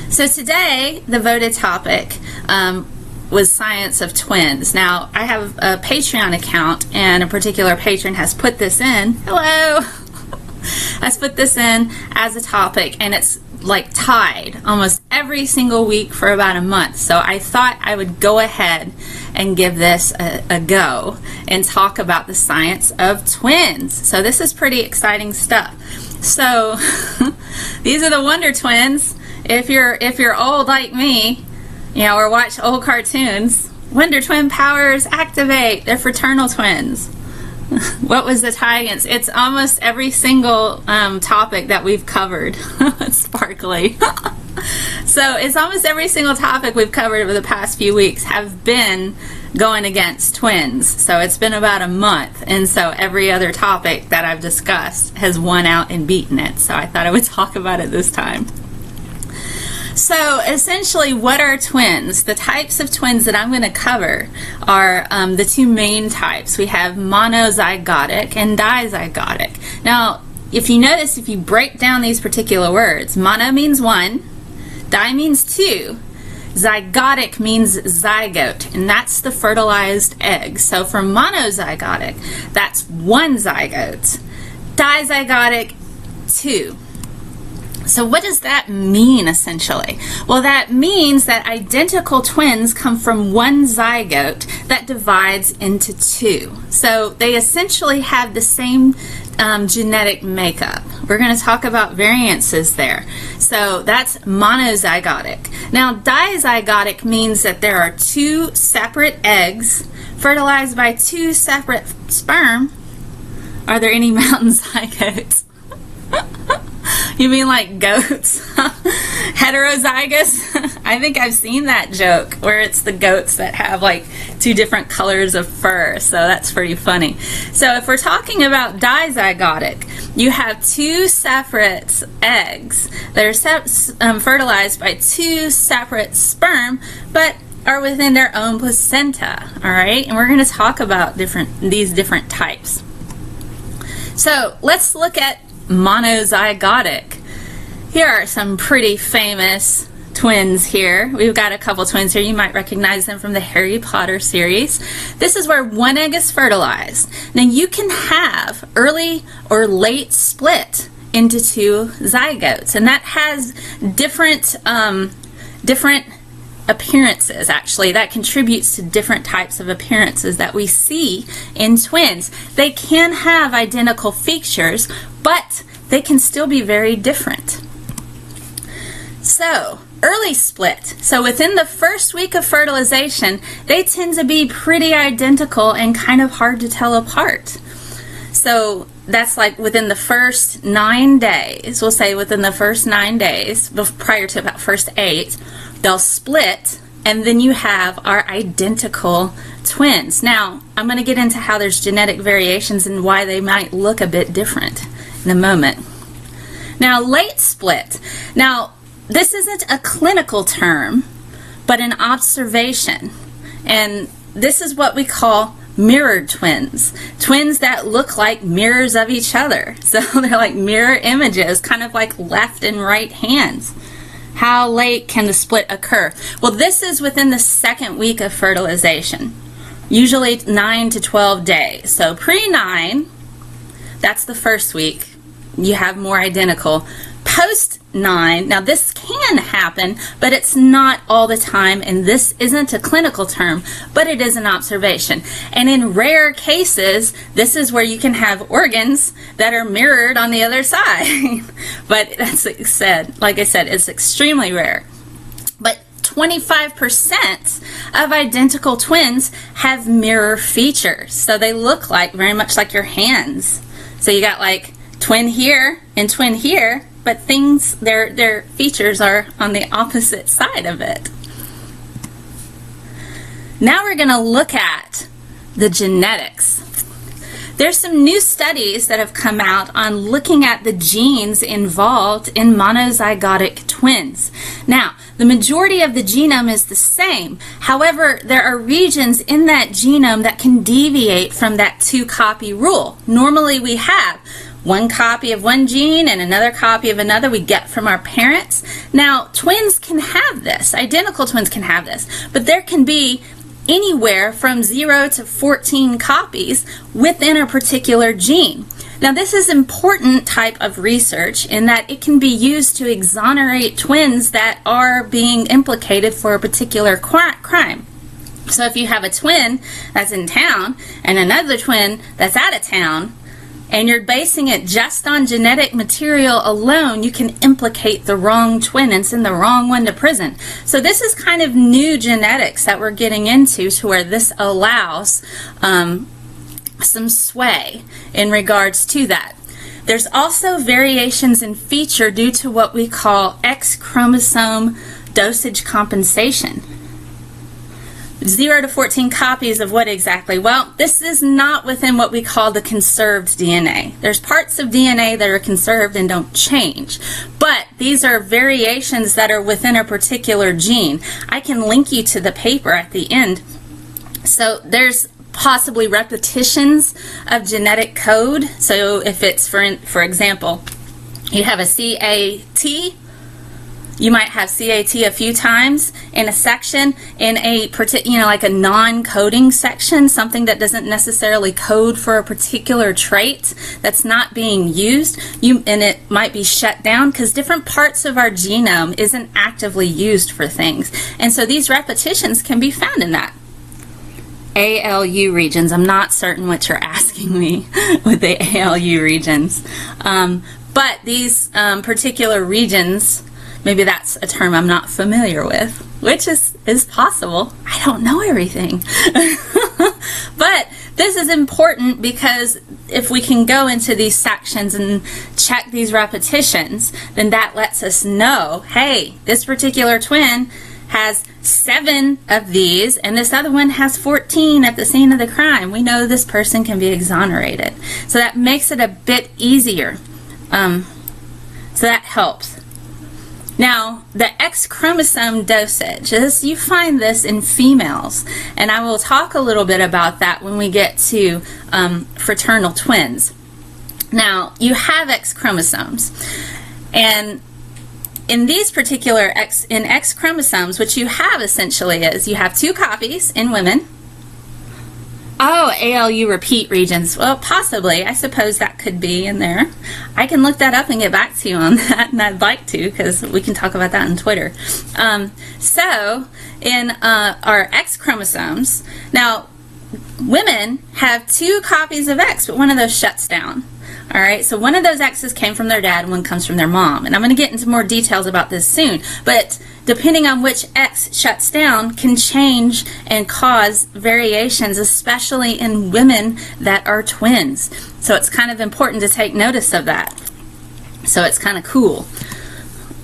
So today, the voted topic was science of twins. Now, I have a Patreon account, and a particular patron has put this in. Hello! has put this in as a topic, and it's like tied almost every single week for about a month. So I thought I would go ahead and give this a go and talk about the science of twins. So this is pretty exciting stuff. So these are the Wonder Twins. If you're old like me, or watch old cartoons, Wonder Twin powers activate. They're fraternal twins. What was the tie against? It's almost every single topic that we've covered. It's sparkly. So it's almost every single topic we've covered over the past few weeks have been going against twins. So it's been about a month, and so every other topic that I've discussed has won out and beaten it. So I thought I would talk about it this time. So essentially, what are twins? The types of twins that I'm going to cover are the two main types. We have monozygotic and dizygotic. Now, if you notice, if you break down these particular words, mono means one, di means two, zygotic means zygote, and that's the fertilized egg. So for monozygotic, that's one zygote. Dizygotic, two. So what does that mean, essentially? Well, that means that identical twins come from one zygote that divides into two. So they essentially have the same genetic makeup. We're going to talk about variances there. So that's monozygotic. Now, dizygotic means that there are two separate eggs fertilized by two separate sperm. Are there any mountain zygotes? You mean like goats? Heterozygous? I think I've seen that joke where it's the goats that have like two different colors of fur, so that's pretty funny. So if we're talking about dizygotic, you have two separate eggs that are fertilized by two separate sperm, but are within their own placenta, all right? And we're going to talk about these different types. So let's look at monozygotic. Here are some pretty famous twins here. We've got a couple twins here. You might recognize them from the Harry Potter series. This is where one egg is fertilized. Now you can have early or late split into two zygotes, and that has different appearances. Actually, that contributes to different types of appearances that we see in twins. They can have identical features, but they can still be very different. So, early split. So within the first week of fertilization, they tend to be pretty identical and kind of hard to tell apart. So that's like within the first 9 days, we'll say within the first 9 days, prior to about first 8, they'll split, and then you have our identical twins. Now, I'm going to get into how there's genetic variations and why they might look a bit different in a moment. Now, late split. Now, this isn't a clinical term, but an observation. And this is what we call mirrored twins. Twins that look like mirrors of each other. So they're like mirror images, kind of like left and right hands. How late can the split occur? Well, this is within the second week of fertilization, usually 9 to 12 days. So pre-9, that's the first week. You have more identical. Post-9, now this can happen, but it's not all the time, and this isn't a clinical term, but it is an observation. And in rare cases, this is where you can have organs that are mirrored on the other side. But that's like I said, it's extremely rare. But 25% of identical twins have mirror features. So they look like very much like your hands. So you got like twin here and twin here, but their features are on the opposite side of it. Now we're going to look at the genetics. There's some new studies that have come out on looking at the genes involved in monozygotic twins. Now, the majority of the genome is the same. However, there are regions in that genome that can deviate from that 2-copy rule. Normally we have one copy of one gene and another copy of another we get from our parents. Now, twins can have this. Identical twins can have this. But there can be anywhere from 0 to 14 copies within a particular gene. Now, this is important type of research in that it can be used to exonerate twins that are being implicated for a particular crime. So if you have a twin that's in town and another twin that's out of town, and you're basing it just on genetic material alone, you can implicate the wrong twin and send the wrong one to prison. So this is kind of new genetics that we're getting into, to where this allows some sway in regards to that. There's also variations in feature due to what we call X chromosome dosage compensation. 0 to 14 copies of what exactly? Well, this is not within what we call the conserved DNA. There's parts of DNA that are conserved and don't change, but these are variations that are within a particular gene. I can link you to the paper at the end. So there's possibly repetitions of genetic code. So if it's, for example, you have a CAT, you might have CAT a few times in a section, in a like a non-coding section, something that doesn't necessarily code for a particular trait that's not being used, and it might be shut down because different parts of our genome isn't actively used for things. And so these repetitions can be found in that. ALU regions. I'm not certain what you're asking me with the ALU regions. But these particular regions, maybe that's a term I'm not familiar with, which is possible. I don't know everything. But this is important because if we can go into these sections and check these repetitions, then that lets us know, hey, this particular twin has 7 of these and this other one has 14 at the scene of the crime. We know this person can be exonerated. So that makes it a bit easier. So that helps. Now, the X chromosome dosage, you find this in females, and I will talk a little bit about that when we get to fraternal twins. Now, you have X chromosomes, and in these particular X chromosomes, what you have essentially is you have 2 copies in women. Oh, ALU repeat regions. Well, possibly. I suppose that could be in there. I can look that up and get back to you on that, and I'd like to, because we can talk about that on Twitter. So, in our X chromosomes, now, women have 2 copies of X, but one of those shuts down. All right, so one of those X's came from their dad and one comes from their mom. And I'm going to get into more details about this soon. But depending on which X shuts down can change and cause variations, especially in women that are twins. So it's kind of important to take notice of that. So it's kind of cool.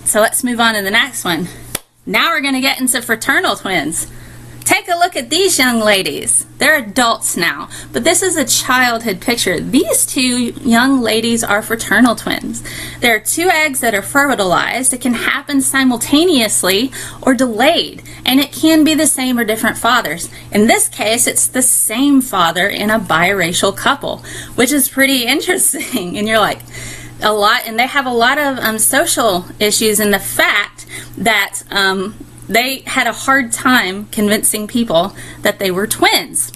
So let's move on to the next one. Now we're going to get into fraternal twins. Take a look at these young ladies. They're adults now, but this is a childhood picture. These 2 young ladies are fraternal twins. There are 2 eggs that are fertilized. It can happen simultaneously or delayed, and it can be the same or different fathers. In this case, it's the same father in a biracial couple, which is pretty interesting. And you're like, and they have a lot of social issues in the fact that they had a hard time convincing people that they were twins.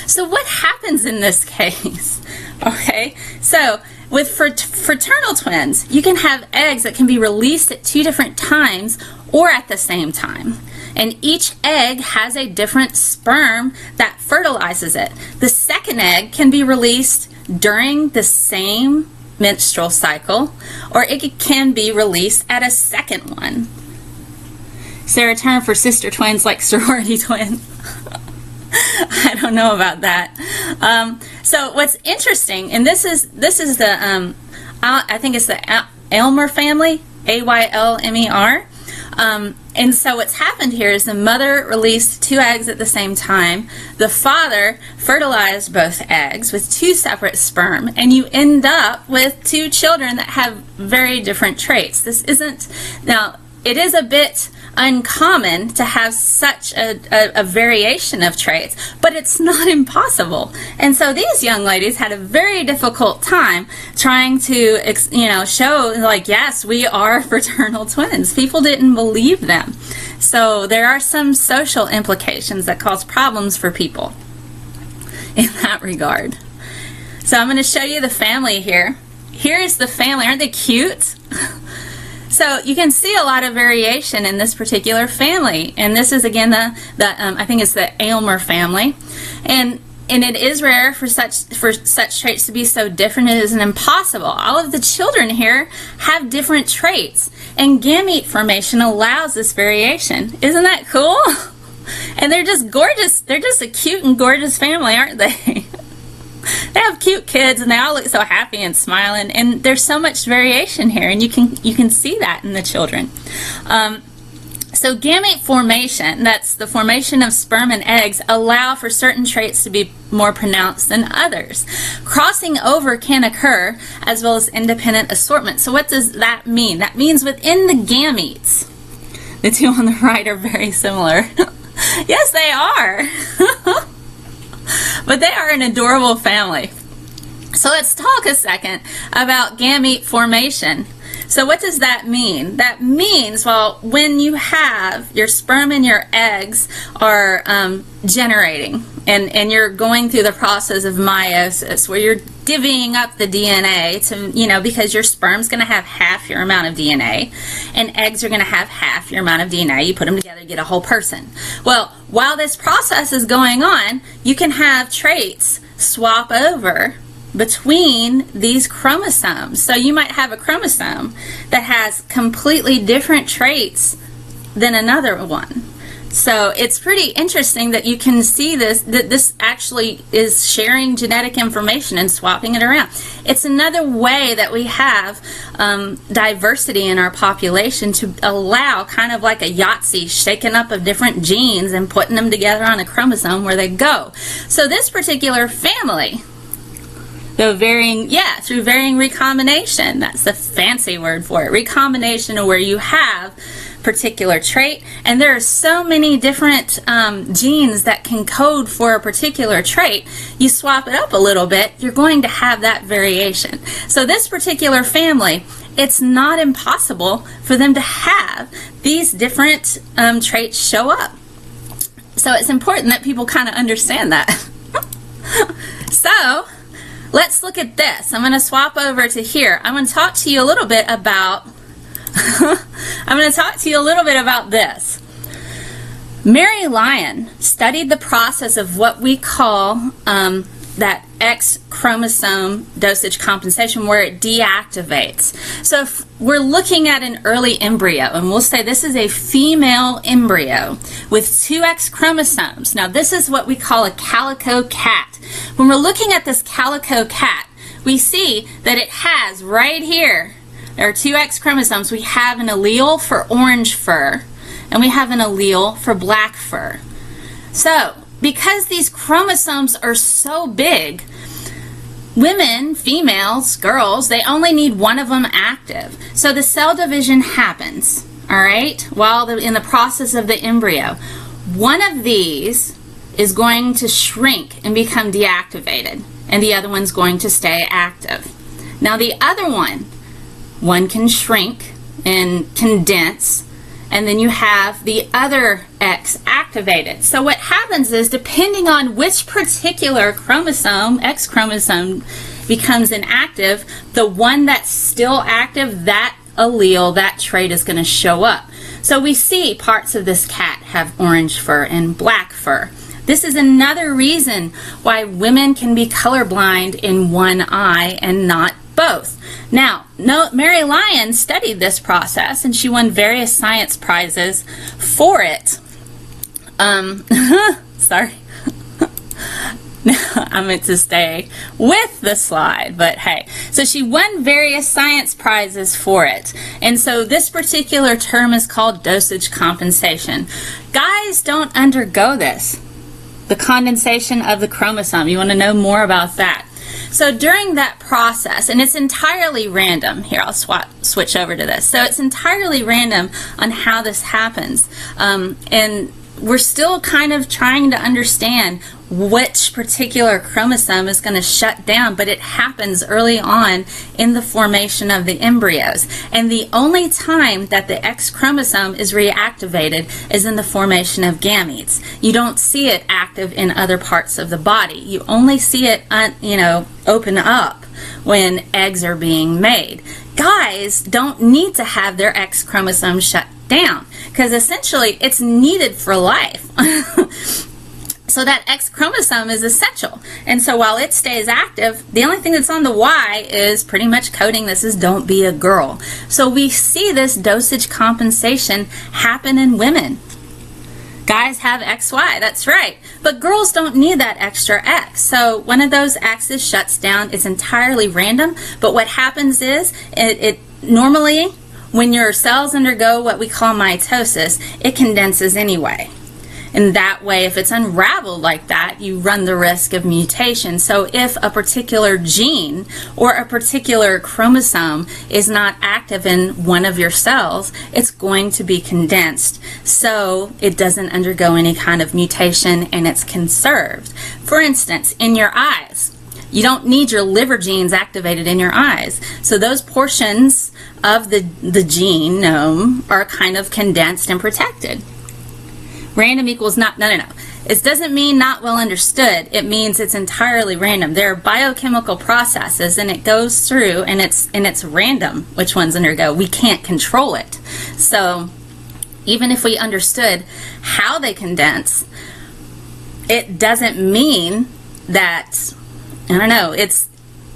So what happens in this case? Okay, so with fraternal twins, you can have eggs that can be released at 2 different times or at the same time. And each egg has a different sperm that fertilizes it. The second egg can be released during the same menstrual cycle, or it can be released at a second one. Is there a term for sister twins like sorority twin? I don't know about that. So what's interesting, and this is the I think it's the Aylmer family, Aylmer. And so what's happened here is the mother released 2 eggs at the same time. The father fertilized both eggs with 2 separate sperm, and you end up with 2 children that have very different traits. This isn't, now it is a bit uncommon to have such a variation of traits, but it's not impossible. And so these young ladies had a very difficult time trying to, show, like, yes, we are fraternal twins. People didn't believe them. So there are some social implications that cause problems for people in that regard. So I'm going to show you the family here. Here's the family. Aren't they cute? So you can see a lot of variation in this particular family. And this is, again, I think it's the Aylmer family. And it is rare for such traits to be so different. It isn't impossible. All of the children here have different traits. And gamete formation allows this variation. Isn't that cool? And they're just gorgeous. They're just a cute and gorgeous family, aren't they? They have cute kids, and they all look so happy and smiling. And there's so much variation here, and you can see that in the children. So gamete formation, that's the formation of sperm and eggs, allow for certain traits to be more pronounced than others. Crossing over can occur, as well as independent assortment. So what does that mean? That means within the gametes, the two on the right are very similar. Yes, they are. But they are an adorable family. So let's talk a second about gamete formation. So what does that mean? That means, well, when you have your sperm and your eggs are generating, and you're going through the process of meiosis, where you're divvying up the DNA to, because your sperm's going to have half your amount of DNA, and eggs are going to have half your amount of DNA. You put them together, you get a whole person. Well, while this process is going on, you can have traits swap over between these chromosomes. So you might have a chromosome that has completely different traits than another one. So it's pretty interesting that you can see this, that this actually is sharing genetic information and swapping it around. It's another way that we have diversity in our population to allow kind of like a Yahtzee shaking up of different genes and putting them together on a chromosome where they go. So this particular family, though through varying recombination, that's the fancy word for it, recombination, where you have particular trait, and there are so many different genes that can code for a particular trait. You swap it up a little bit, you're going to have that variation. So this particular family, it's not impossible for them to have these different traits show up. So it's important that people kind of understand that. So let's look at this. I'm going to swap over to here. I'm going to talk to you a little bit about this. Mary Lyon studied the process of what we call that X chromosome dosage compensation, where it deactivates. So if we're looking at an early embryo, and we'll say this is a female embryo with 2 X chromosomes. Now this is what we call a calico cat. When we're looking at this calico cat, we see that it has right here, there are 2 X chromosomes. We have an allele for orange fur, and we have an allele for black fur. So because these chromosomes are so big, women, females, girls, they only need one of them active. So the cell division happens, all right, while in the process of the embryo. One of these is going to shrink and become deactivated, and the other one's going to stay active. Now the other one can shrink and condense, and then you have the other X activated. So what happens is, depending on which particular chromosome, X chromosome, becomes inactive, the one that's still active, that allele, that trait is going to show up. So we see parts of this cat have orange fur and black fur. This is another reason why women can be colorblind in one eye and not both. Now, Mary Lyon studied this process, and she won various science prizes for it. Sorry. I meant to stay with the slide, but hey. So she won various science prizes for it. And so this particular term is called dosage compensation. Guys don't undergo this, the condensation of the chromosome. You want to know more about that? So during that process, and it's entirely random, here I'll switch over to this. So it's entirely random on how this happens. And we're still kind of trying to understand which particular chromosome is going to shut down, but it happens early on in the formation of the embryos. And the only time that the X chromosome is reactivated is in the formation of gametes. You don't see it active in other parts of the body. You only see it, open up when eggs are being made. Guys don't need to have their X chromosome shut down because essentially it's needed for life. So that X chromosome is essential. And so while it stays active, the only thing that's on the Y is pretty much coding this as don't be a girl. So we see this dosage compensation happen in women. Guys have XY, that's right. But girls don't need that extra X. So one of those X's shuts down. It's entirely random. But what happens is, it normally, when your cells undergo what we call mitosis, it condenses anyway. And that way, if it's unraveled like that, you run the risk of mutation. So if a particular gene or a particular chromosome is not active in one of your cells, it's going to be condensed. So it doesn't undergo any kind of mutation and it's conserved. For instance, in your eyes, you don't need your liver genes activated in your eyes. So those portions of the genome are kind of condensed and protected. Random equals no. It doesn't mean not well understood. It means it's entirely random. There are biochemical processes and it goes through and it's random which ones undergo. We can't control it. So even if we understood how they condense, it doesn't mean that,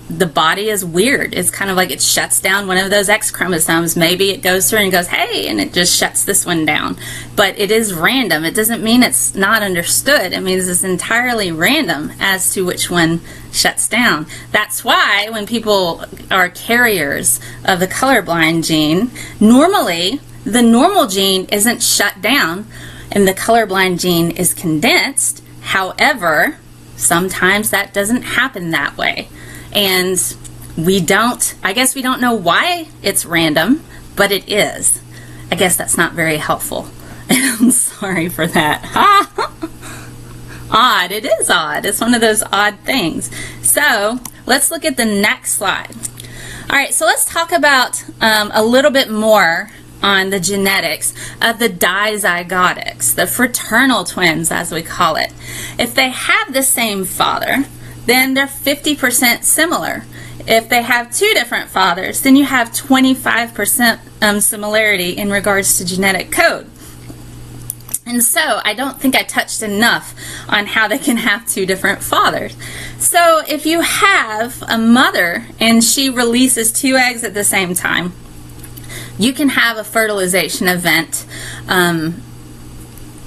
the body is weird. It's kind of like it shuts down one of those X chromosomes. Maybe it goes through and goes, hey, and it just shuts this one down. But it is random. It doesn't mean it's not understood. It means it's entirely random as to which one shuts down. That's why when people are carriers of the colorblind gene, normally the normal gene isn't shut down and the colorblind gene is condensed. However, sometimes that doesn't happen that way. And I guess we don't know why it's random, but it is. I guess that's not very helpful. I'm sorry for that. Odd. It is odd. It's one of those odd things. So let's look at the next slide. All right, so let's talk about a little bit more on the genetics of the dizygotics, the fraternal twins as we call it. If they have the same father, then they're 50% similar. If they have two different fathers, then you have 25% similarity in regards to genetic code. And so I don't think I touched enough on how they can have two different fathers. So if you have a mother and she releases two eggs at the same time, you can have a fertilization event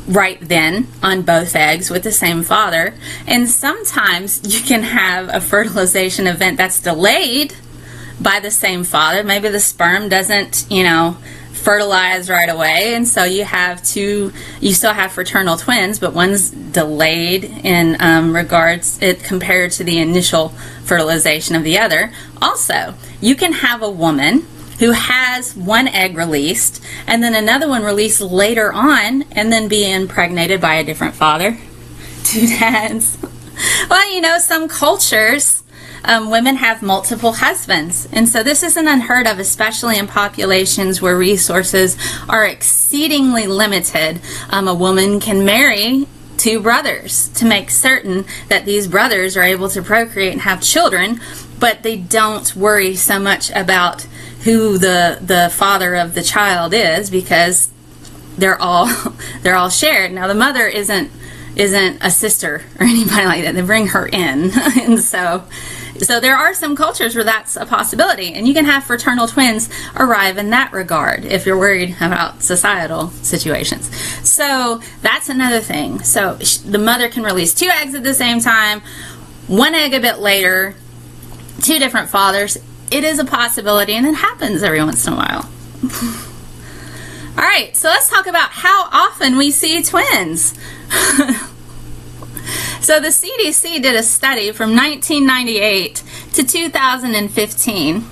right then on both eggs with the same father. And sometimes you can have a fertilization event that's delayed by the same father. Maybe the sperm doesn't, fertilize right away, and so you still have fraternal twins, but one's delayed in regards it compared to the initial fertilization of the other. Also, you can have a woman who has one egg released and then another one released later on and then be impregnated by a different father. Two dads. Well, some cultures, women have multiple husbands. And so this isn't unheard of, especially in populations where resources are exceedingly limited. A woman can marry two brothers to make certain that these brothers are able to procreate and have children, but they don't worry so much about who the father of the child is because they're all shared. Now the mother isn't a sister or anybody like that. They bring her in. And so there are some cultures where that's a possibility, and you can have fraternal twins arrive in that regard if you're worried about societal situations. So that's another thing. So the mother can release two eggs at the same time, one egg a bit later, two different fathers. It is a possibility, and it happens every once in a while. All right, so let's talk about how often we see twins. So the CDC did a study from 1998 to 2015.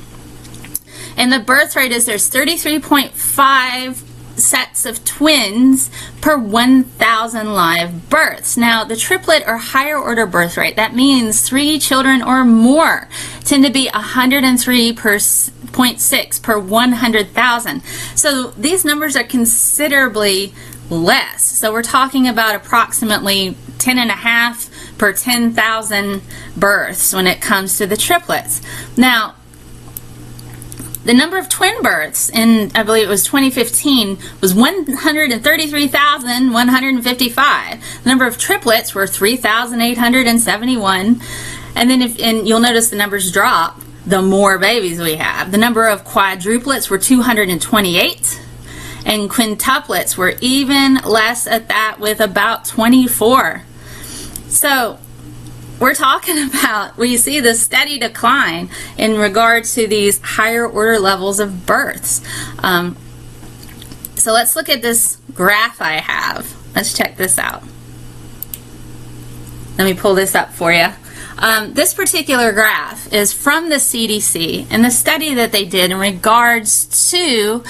And the birth rate is there's 33.5 sets of twins per 1,000 live births. Now, the triplet or higher order birth rate, that means 3 children or more, tend to be 103.6 per 100,000. So these numbers are considerably less. So we're talking about approximately 10.5 per 10,000 births when it comes to the triplets. Now, the number of twin births in, I believe it was 2015, was 133,155. The number of triplets were 3,871. And then and you'll notice the numbers drop the more babies we have. The number of quadruplets were 228. And quintuplets were even less at that, with about 24. So we're talking about, we see the steady decline in regards to these higher order levels of births. So let's look at this graph I have. Let's check this out. Let me pull this up for you. This particular graph is from the CDC and the study that they did in regards to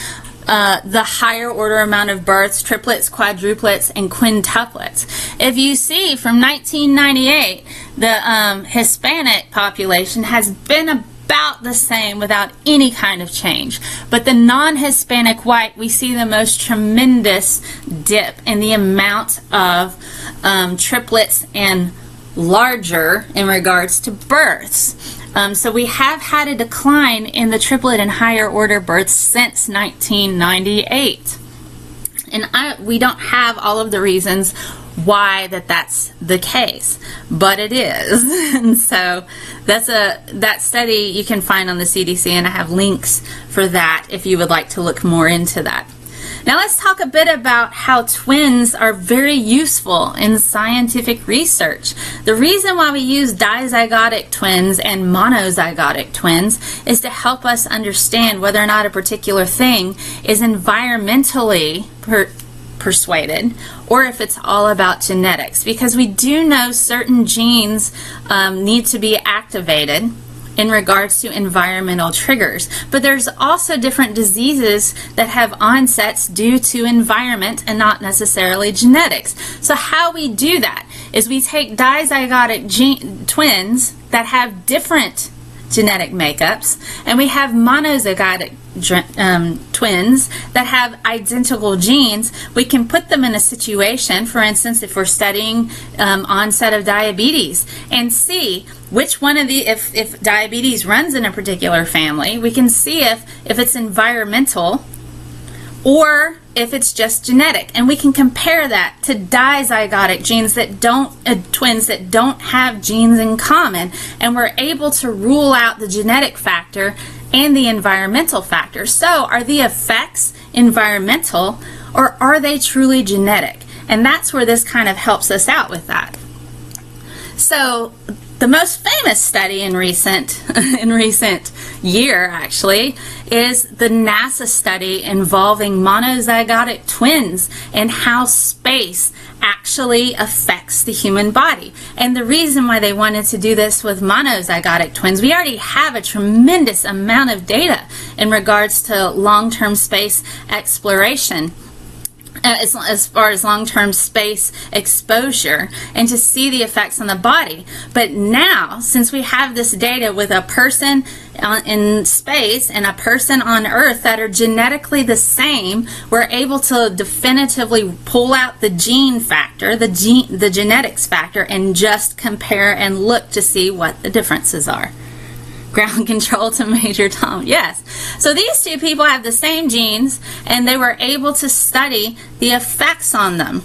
the higher order amount of births, triplets, quadruplets, and quintuplets. If you see, from 1998, the Hispanic population has been about the same without any kind of change. But the non-Hispanic white, we see the most tremendous dip in the amount of triplets and larger in regards to births. So we have had a decline in the triplet and higher order births since 1998. And we don't have all of the reasons why that's the case, but it is. And so that study you can find on the CDC, and I have links for that if you would like to look more into that. Now let's talk a bit about how twins are very useful in scientific research. The reason why we use dizygotic twins and monozygotic twins is to help us understand whether or not a particular thing is environmentally persuaded, or if it's all about genetics, because we do know certain genes need to be activated in regards to environmental triggers. But there's also different diseases that have onsets due to environment and not necessarily genetics. So how we do that is we take dizygotic twins that have different genetic makeups, and we have monozygotic twins that have identical genes. We can put them in a situation, for instance, if we're studying onset of diabetes, and see which one of the, if diabetes runs in a particular family, we can see if it's environmental or if it's just genetic, and we can compare that to dizygotic genes that twins that don't have genes in common, and we're able to rule out the genetic factor and the environmental factor. So are the effects environmental, or are they truly genetic? And that's where this kind of helps us out with that. So the most famous study in recent year actually is the NASA study involving monozygotic twins and how space actually affects the human body. And the reason why they wanted to do this with monozygotic twins, we already have a tremendous amount of data in regards to long-term space exploration, as far as long-term space exposure, and to see the effects on the body. But now, since we have this data with a person in space and a person on Earth that are genetically the same, we're able to definitively pull out the gene factor, the genetics factor, and just compare and look to see what the differences are. Ground control to Major Tom. Yes. So these two people have the same genes, and they were able to study the effects on them,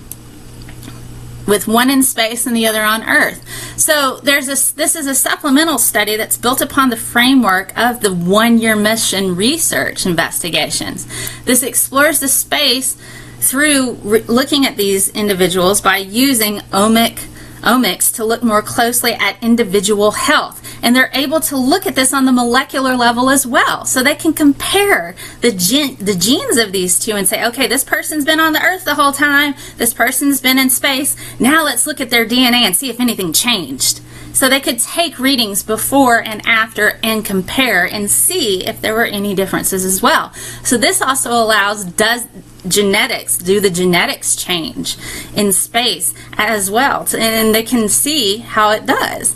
with one in space and the other on Earth. So this is a supplemental study that's built upon the framework of the one-year mission research investigations. This explores the space through looking at these individuals by using omics to look more closely at individual health. And they're able to look at this on the molecular level as well. So they can compare the genes of these two and say, okay, this person's been on the Earth the whole time, this person's been in space, now let's look at their DNA and see if anything changed. So they could take readings before and after and compare and see if there were any differences as well. So this also allows, do the genetics change in space as well? And they can see how it does.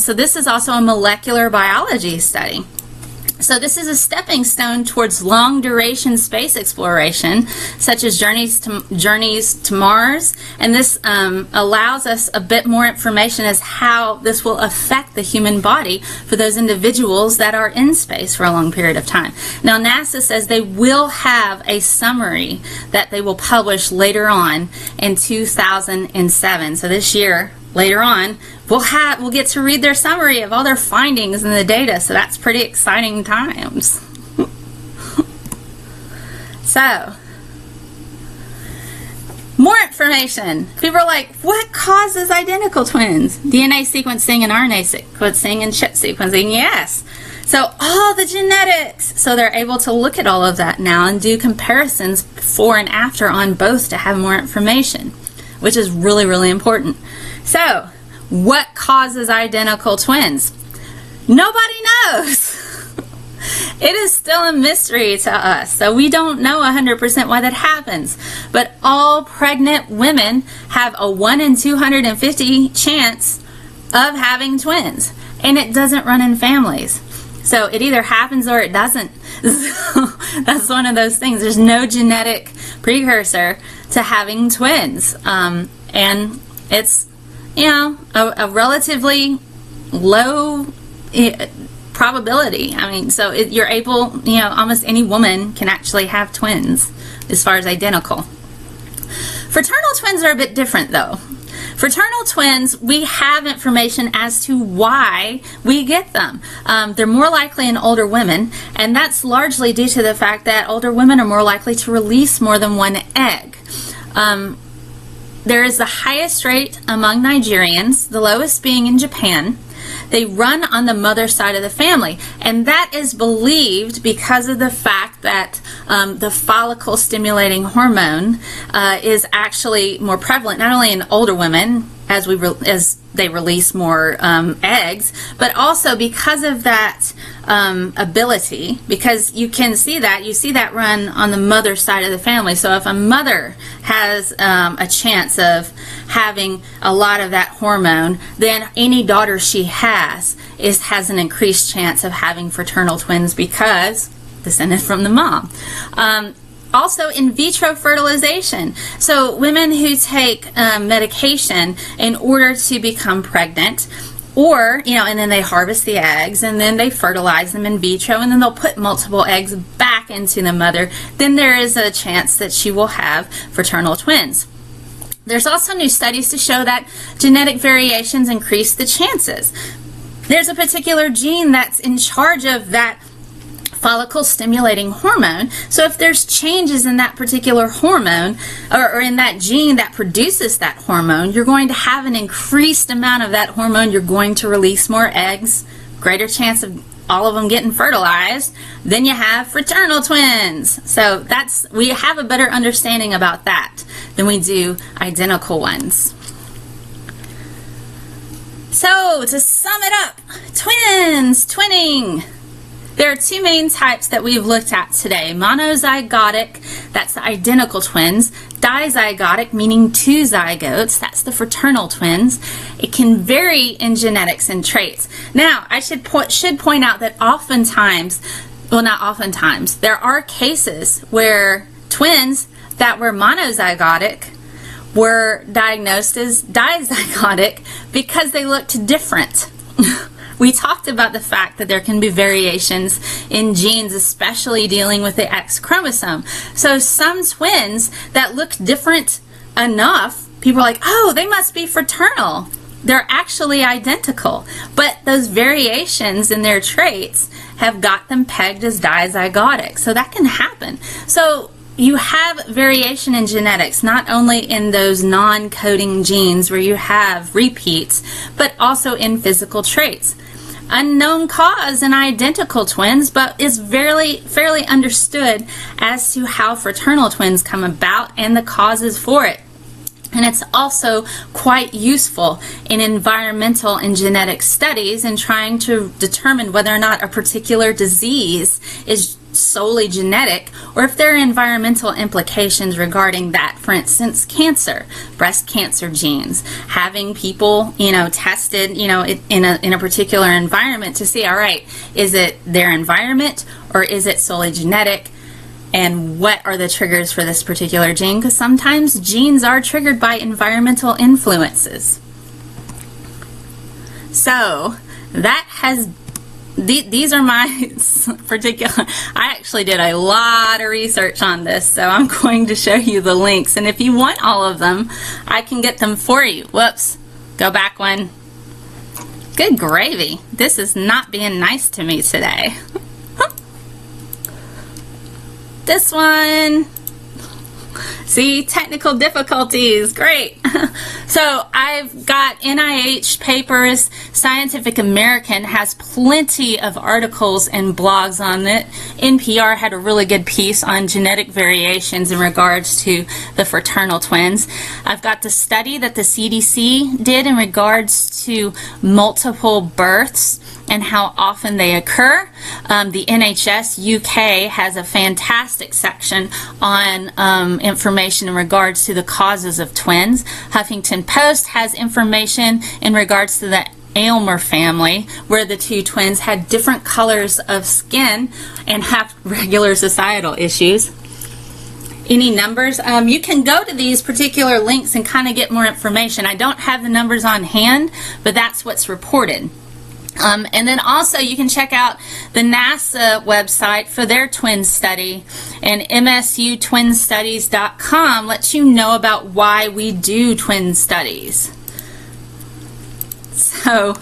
So this is also a molecular biology study. So this is a stepping stone towards long-duration space exploration, such as journeys to Mars, and this allows us a bit more information as how this will affect the human body for those individuals that are in space for a long period of time. Now, NASA says they will have a summary that they will publish later on in 2007. So this year, later on, we'll get to read their summary of all their findings and the data, so that's pretty exciting times. So, more information. People are like, what causes identical twins? DNA sequencing and RNA sequencing and chip sequencing, yes. So all the genetics. So they're able to look at all of that now and do comparisons before and after on both to have more information, which is really, really important. So, what causes identical twins? Nobody knows. It is still a mystery to us. So we don't know 100% why that happens. But all pregnant women have a 1 in 250 chance of having twins. And it doesn't run in families. So it either happens or it doesn't. So that's one of those things. There's no genetic precursor to having twins. And it's, you know, a relatively low probability. I mean, so you're able, you know, almost any woman can actually have twins as far as identical. Fraternal twins are a bit different though. Fraternal twins, we have information as to why we get them. They're more likely in older women, and that's largely due to the fact that older women are more likely to release more than one egg. There is the highest rate among Nigerians, the lowest being in Japan. They run on the mother side of the family, and that is believed because of the fact that the follicle stimulating hormone is actually more prevalent not only in older women as they release more eggs, but also because of that ability, because you can see that, you see that run on the mother side of the family. So if a mother has a chance of having a lot of that hormone, then any daughter she has an increased chance of having fraternal twins because descended from the mom. Also, in vitro fertilization. So women who take medication in order to become pregnant, or, you know, and then they harvest the eggs and then they fertilize them in vitro and then they'll put multiple eggs back into the mother, then there is a chance that she will have fraternal twins. There's also new studies to show that genetic variations increase the chances. There's a particular gene that's in charge of that follicle stimulating hormone. So if there's changes in that particular hormone or in that gene that produces that hormone, you're going to have an increased amount of that hormone. You're going to release more eggs, greater chance of all of them getting fertilized. Then you have fraternal twins. So we have a better understanding about that than we do identical ones. So to sum it up, twinning. There are two main types that we've looked at today. Monozygotic, that's the identical twins. Dizygotic, meaning two zygotes, that's the fraternal twins. It can vary in genetics and traits. Now, I should point out that oftentimes, well, not oftentimes, there are cases where twins that were monozygotic were diagnosed as dizygotic because they looked different. We talked about the fact that there can be variations in genes, especially dealing with the X chromosome. So some twins that look different enough, people are like, oh, they must be fraternal. They're actually identical, but those variations in their traits have got them pegged as dizygotic. So that can happen. So you have variation in genetics, not only in those non-coding genes where you have repeats, but also in physical traits. Unknown cause in identical twins, but is fairly understood as to how fraternal twins come about and the causes for it. And it's also quite useful in environmental and genetic studies in trying to determine whether or not a particular disease is solely genetic or if there are environmental implications regarding that. For instance, cancer, breast cancer genes, having people, tested, in a particular environment to see, all right, is it their environment or is it solely genetic? And what are the triggers for this particular gene? Because sometimes genes are triggered by environmental influences. So these are my particular, I actually did a lot of research on this, so I'm going to show you the links. And if you want all of them, I can get them for you. Whoops, go back one. Good gravy. This is not being nice to me today. This one. See, technical difficulties. Great. So I've got NIH papers. Scientific American has plenty of articles and blogs on it. NPR had a really good piece on genetic variations in regards to the fraternal twins. I've got the study that the CDC did in regards to multiple births and how often they occur. The NHS UK has a fantastic section on information in regards to the causes of twins. Huffington Post has information in regards to the Aylmer family, where the two twins had different colors of skin and have regular societal issues. Any numbers? You can go to these particular links and kind of get more information. I don't have the numbers on hand, but that's what's reported. And then also you can check out the NASA website for their twin study, and msutwinstudies.com lets you know about why we do twin studies. So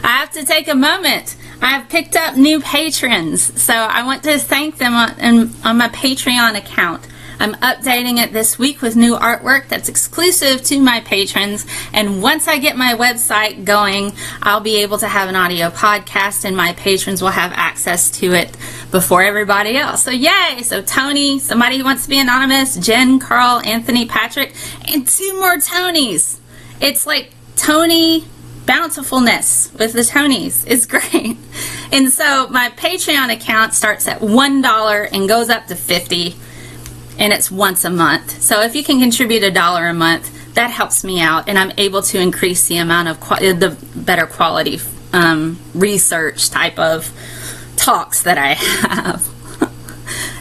I have to take a moment. I've picked up new patrons, so I want to thank them on my Patreon account. I'm updating it this week with new artwork that's exclusive to my patrons, and once I get my website going, I'll be able to have an audio podcast and my patrons will have access to it before everybody else. So yay! So Tony, somebody who wants to be anonymous, Jen, Carl, Anthony, Patrick, and 2 more Tonys. It's like Tony bountifulness with the Tonys. It's great. And so my Patreon account starts at $1 and goes up to $50. And it's once a month. So if you can contribute $1 a month, that helps me out, and I'm able to increase the amount of the better quality research type of talks that I have.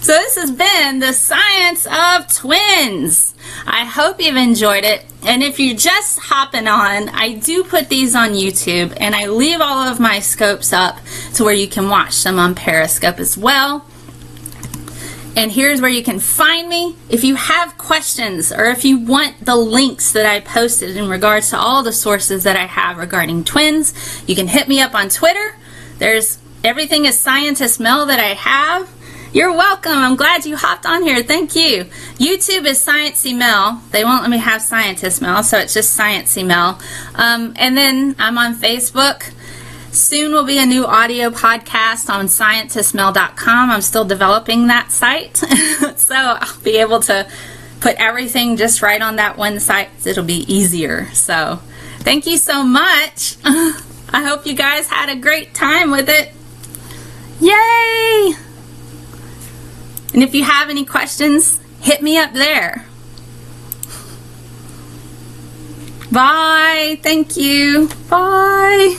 So this has been the Science of Twins. I hope you've enjoyed it, and if you're just hopping on, I do put these on YouTube, and I leave all of my scopes up to where you can watch them on Periscope as well. And here's where you can find me. If you have questions or if you want the links that I posted in regards to all the sources that I have regarding twins, you can hit me up on Twitter. There's everything is Scientist Mel that I have. You're welcome. I'm glad you hopped on here. Thank you. YouTube is Sciencey Mel. They won't let me have Scientist Mel, so it's just Sciencey Mel. And then I'm on Facebook. Soon will be a new audio podcast on scientistmel.com. I'm still developing that site, so I'll be able to put everything just right on that one site. It'll be easier. So thank you so much. I hope you guys had a great time with it. Yay! And if you have any questions, hit me up there. Bye. Thank you. Bye.